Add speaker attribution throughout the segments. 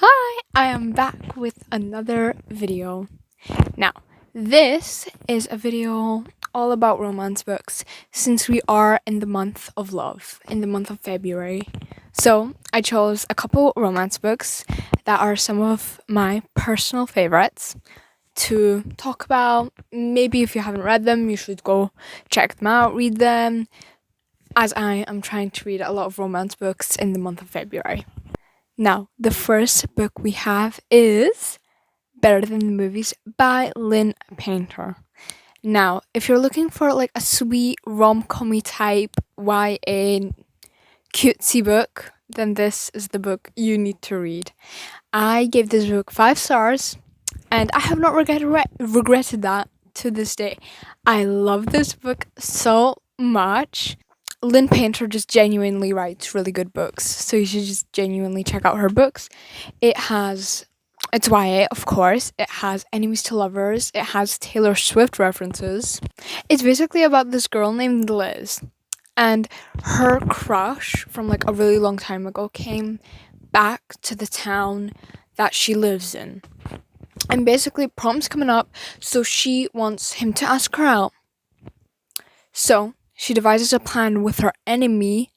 Speaker 1: Hi, I am back with another video. Now, this is a video all about romance books since we are in the month of love, in the month of February. So, I chose a couple romance books that are some of my personal favorites to talk about. Maybe if you haven't read them, you should go check them out, read them, as I am trying to read a lot of romance books in the month of February. Now, the first book we have is Better Than the Movies by Lynn Painter. Now, if you're looking for like a sweet rom-com type YA cutesy book, then this is the book you need to read. I gave this book 5 stars and I have not regretted that to this day. I love this book so much. Lynn Painter just genuinely writes really good books, so you should just genuinely check out her books. It's YA, of course. It has enemies to lovers. It has Taylor Swift references. It's basically about this girl named Liz, and her crush from like a really long time ago came back to the town that she lives in. And basically, prom's coming up, so she wants him to ask her out. So she devises a plan with her enemy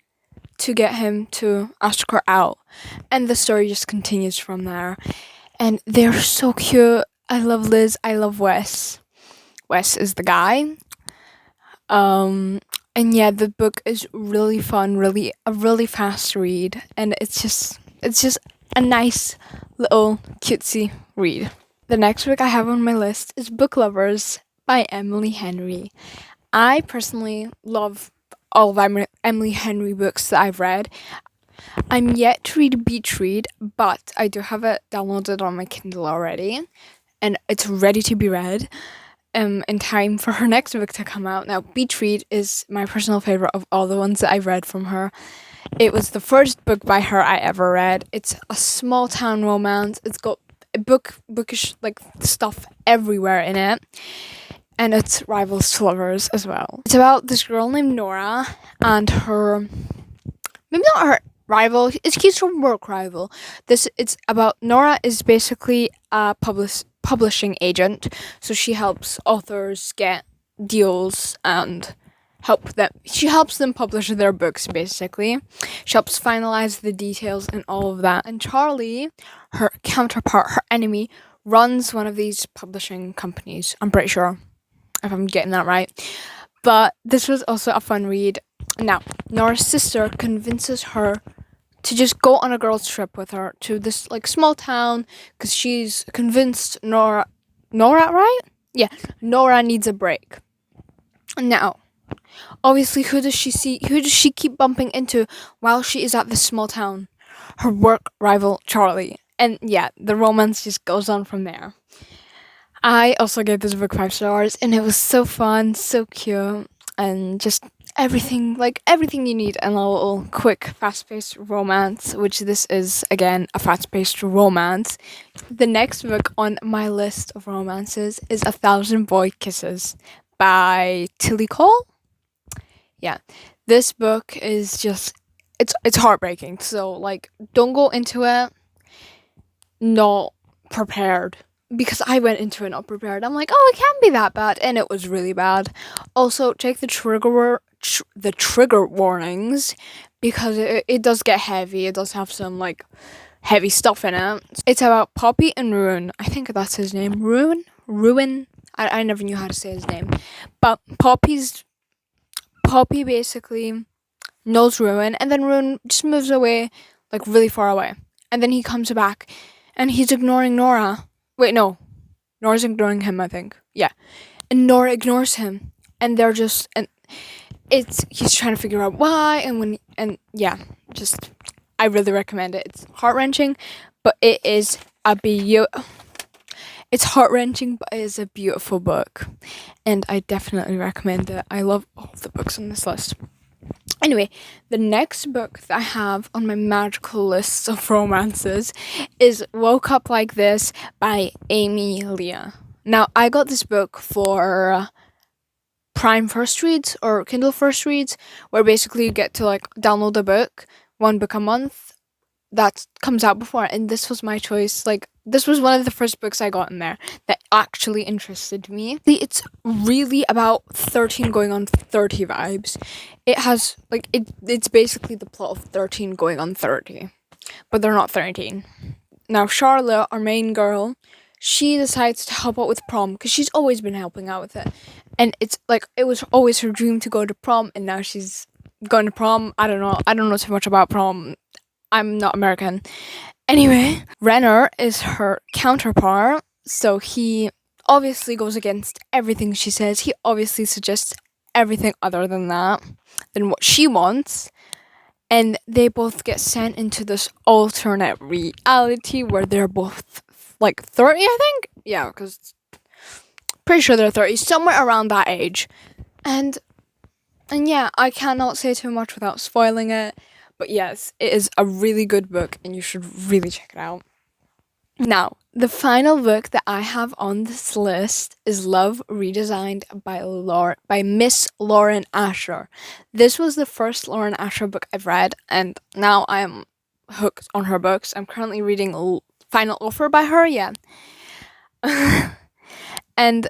Speaker 1: to get him to ask her out. And the story just continues from there. And they're so cute. I love Liz. I love Wes. Wes is the guy. And yeah, the book is really fun, a really fast read. And it's just a nice little cutesy read. The next book I have on my list is Book Lovers by Emily Henry. I personally love all of Emily Henry books that I've read. I'm yet to read Beach Read, but I do have it downloaded on my Kindle already, and it's ready to be read in time for her next book to come out. Now, Beach Read is my personal favorite of all the ones that I've read from her. It was the first book by her I ever read. It's a small town romance. It's got bookish like stuff everywhere in it. And it's rivals to lovers as well. It's about this girl named Nora and her, maybe not her rival, he's her work rival. It's about Nora is basically a publishing agent, so she helps authors get deals and she helps them publish their books basically. She helps finalize the details and all of that. And Charlie, her counterpart, her enemy, runs one of these publishing companies, I'm pretty sure, if I'm getting that right. But this was also a fun read. Now, Nora's sister convinces her to just go on a girls' trip with her to this like small town because she's convinced Nora, right? Yeah, Nora needs a break. Now, obviously, who does she keep bumping into while she is at this small town? Her work rival, Charlie. And yeah, the romance just goes on from there. I also gave this book 5 stars, and it was so fun, so cute, and just everything you need in a little quick, fast-paced romance, which this is, again, a fast-paced romance. The next book on my list of romances is A Thousand Boy Kisses by Tilly Cole. Yeah, this book is just, it's heartbreaking, so, like, don't go into it not prepared. Because I went into it not prepared. I'm like, oh, it can't be that bad, and it was really bad. Also, check the trigger warnings, because it does get heavy. It does have some like heavy stuff in it. It's about Poppy and Ruin. I think that's his name. Ruin. I never knew how to say his name, but Poppy basically knows Ruin, and then Ruin just moves away, like really far away, and then he comes back, and he's ignoring Nora. Wait, no. Nora's ignoring him, I think. Yeah. And Nora ignores him. And they're just, and he's trying to figure out why, I really recommend it. It's heart-wrenching, but it's heart-wrenching, but it is a beautiful book. And I definitely recommend it. I love all the books on this list. Anyway, the next book that I have on my magical list of romances is Woke Up Like This by Amy Leah. Now, I got this book for Prime First Reads or Kindle First Reads, where basically you get to like download a book, one book a month, that comes out before, and this was my choice. Like, this was one of the first books I got in there that actually interested me. It's really about 13 going on 30 vibes. It has like it's basically the plot of 13 going on 30, but they're not 13. Now Charlotte, our main girl, she decides to help out with prom because she's always been helping out with it, and it's like it was always her dream to go to prom, and now she's going to prom. I don't know too much about prom. I'm not American. Anyway, Renner is her counterpart, so he obviously goes against everything she says. He obviously suggests everything other than what she wants. And they both get sent into this alternate reality where they're both like 30, I think. Yeah, because pretty sure they're 30, somewhere around that age. And yeah, I cannot say too much without spoiling it. But yes, it is a really good book and you should really check it out. Now, the final book that I have on this list is Love Redesigned by Miss Lauren Asher. This was the first Lauren Asher book I've read, and now I am hooked on her books. I'm currently reading Final Offer by her, yeah. And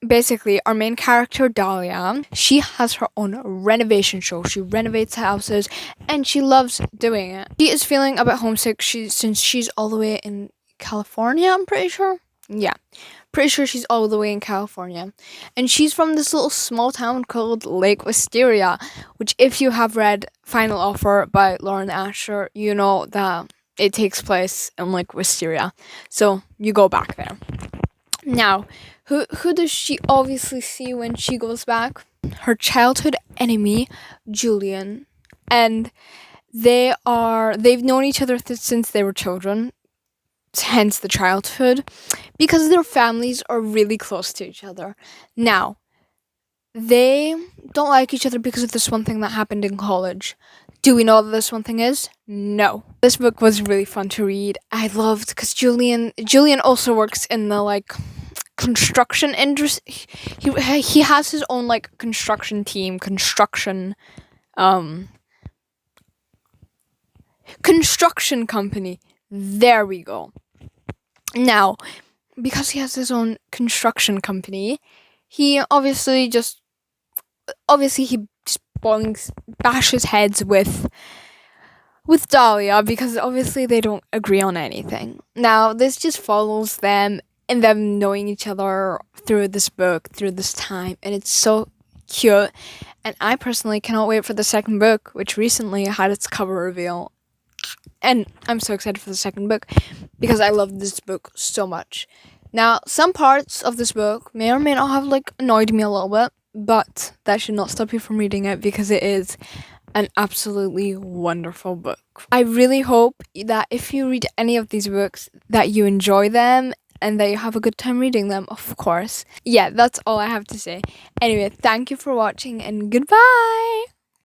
Speaker 1: basically, our main character, Dahlia, she has her own renovation show. She renovates houses, and she loves doing it. She is feeling a bit homesick since she's all the way in California, I'm pretty sure. Yeah, pretty sure she's all the way in California. And she's from this little small town called Lake Wisteria, which if you have read Final Offer by Lauren Asher, you know that it takes place in Lake Wisteria. So you go back there. Now, who does she obviously see when she goes back? Her childhood enemy, Julian. And they've known each other since they were children, hence the childhood, because their families are really close to each other. Now, they don't like each other because of this one thing that happened in college. Do we know what this one thing is? No. This book was really fun to read. I loved because Julian also works in the construction industry. He has his own construction team, construction company. There we go. Now, because he has his own construction company, he obviously just bashes heads with Dahlia because obviously they don't agree on anything. Now, this just follows them and them knowing each other through this book, through this time, and it's so cute. And I personally cannot wait for the second book, which recently had its cover reveal. And I'm so excited for the second book because I love this book so much. Now, some parts of this book may or may not have annoyed me a little bit, but that should not stop you from reading it because it is an absolutely wonderful book. I really hope that if you read any of these books that you enjoy them and that you have a good time reading them, of course. Yeah, that's all I have to say. Anyway, thank you for watching and goodbye!